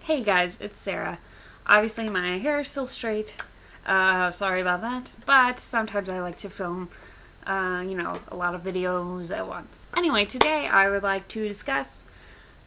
Hey guys, it's Sarah. Obviously my hair is still straight. Sorry about that. But sometimes I like to film, a lot of videos at once. Anyway, today I would like to discuss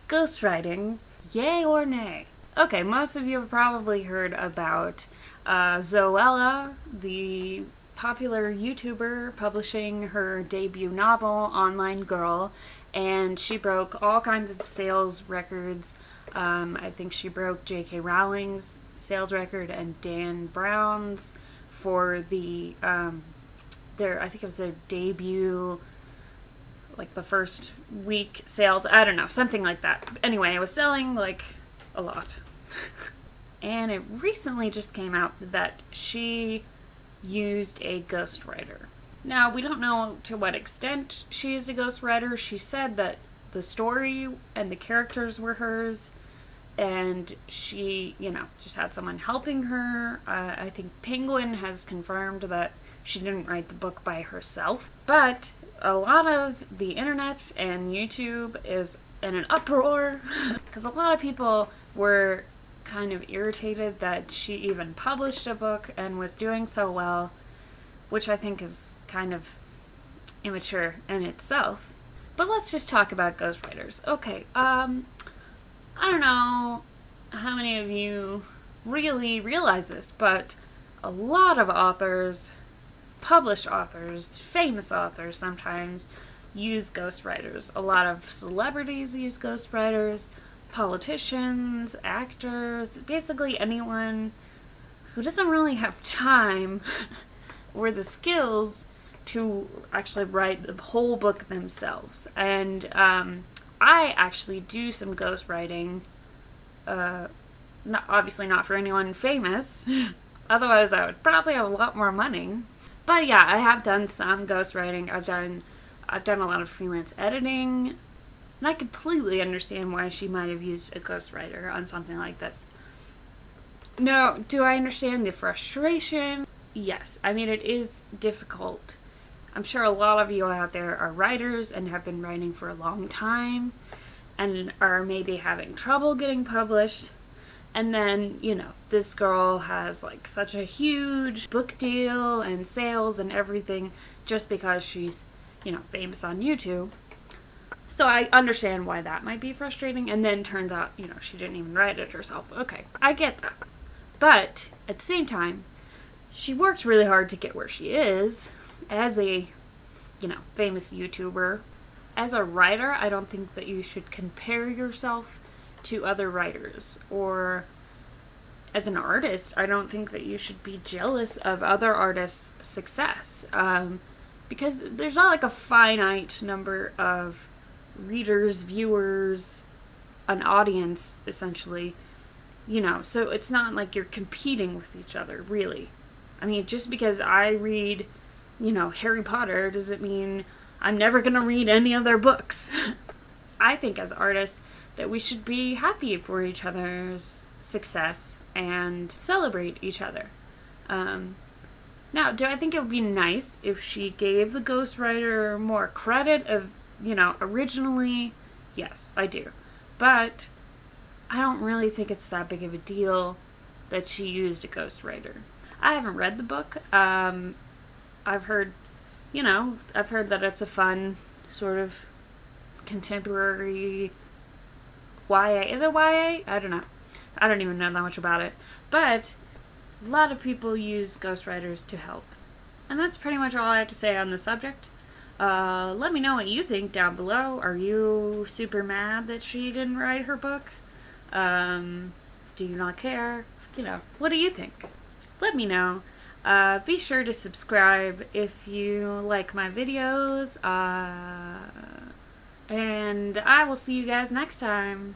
ghostwriting, yay or nay. Okay, most of you have probably heard about Zoella, the popular YouTuber publishing her debut novel, Online Girl, and she broke all kinds of sales records. I think she broke J.K. Rowling's sales record and Dan Brown's for I think it was their debut, like the first week sales. I don't know, something like that. Anyway, it was selling like a lot. And it recently just came out that she used a ghostwriter. Now, we don't know to what extent she used a ghostwriter. She said that the story and the characters were hers, and she, just had someone helping her. I think Penguin has confirmed that she didn't write the book by herself. But a lot of the internet and YouTube is in an uproar because a lot of people were kind of irritated that she even published a book and was doing so well, which I think is kind of immature in itself. But let's just talk about ghostwriters. Okay, I don't know how many of you really realize this, but a lot of authors, published authors, famous authors sometimes, use ghostwriters. A lot of celebrities use ghostwriters, politicians, actors, basically anyone who doesn't really have time or the skills to actually write the whole book themselves. And I actually do some ghostwriting, obviously not for anyone famous, otherwise I would probably have a lot more money. But yeah, I have done some ghostwriting. I've done a lot of freelance editing, and I completely understand why she might have used a ghostwriter on something like this. Now, do I understand the frustration? Yes. I mean, it is difficult. I'm sure a lot of you out there are writers and have been writing for a long time and are maybe having trouble getting published. And then, this girl has like such a huge book deal and sales and everything just because she's, famous on YouTube. So I understand why that might be frustrating. And then turns out, she didn't even write it herself. Okay, I get that. But at the same time, she worked really hard to get where she is as a, famous YouTuber. As a writer, I don't think that you should compare yourself to other writers. Or as an artist, I don't think that you should be jealous of other artists' success. Because there's not like a finite number of readers, viewers, an audience, essentially. So it's not like you're competing with each other, really. I mean, just because I read, Harry Potter doesn't mean I'm never going to read any other books. I think as artists that we should be happy for each other's success and celebrate each other. Now, do I think it would be nice if she gave the ghostwriter more credit of, originally? Yes, I do. But I don't really think it's that big of a deal that she used a ghostwriter. I haven't read the book. I've heard that it's a fun sort of contemporary YA. Is it YA? I don't know. I don't even know that much about it. But a lot of people use ghostwriters to help. And that's pretty much all I have to say on the subject. Let me know what you think down below. Are you super mad that she didn't write her book? Do you not care? What do you think? Let me know. Be sure to subscribe if you like my videos. And I will see you guys next time.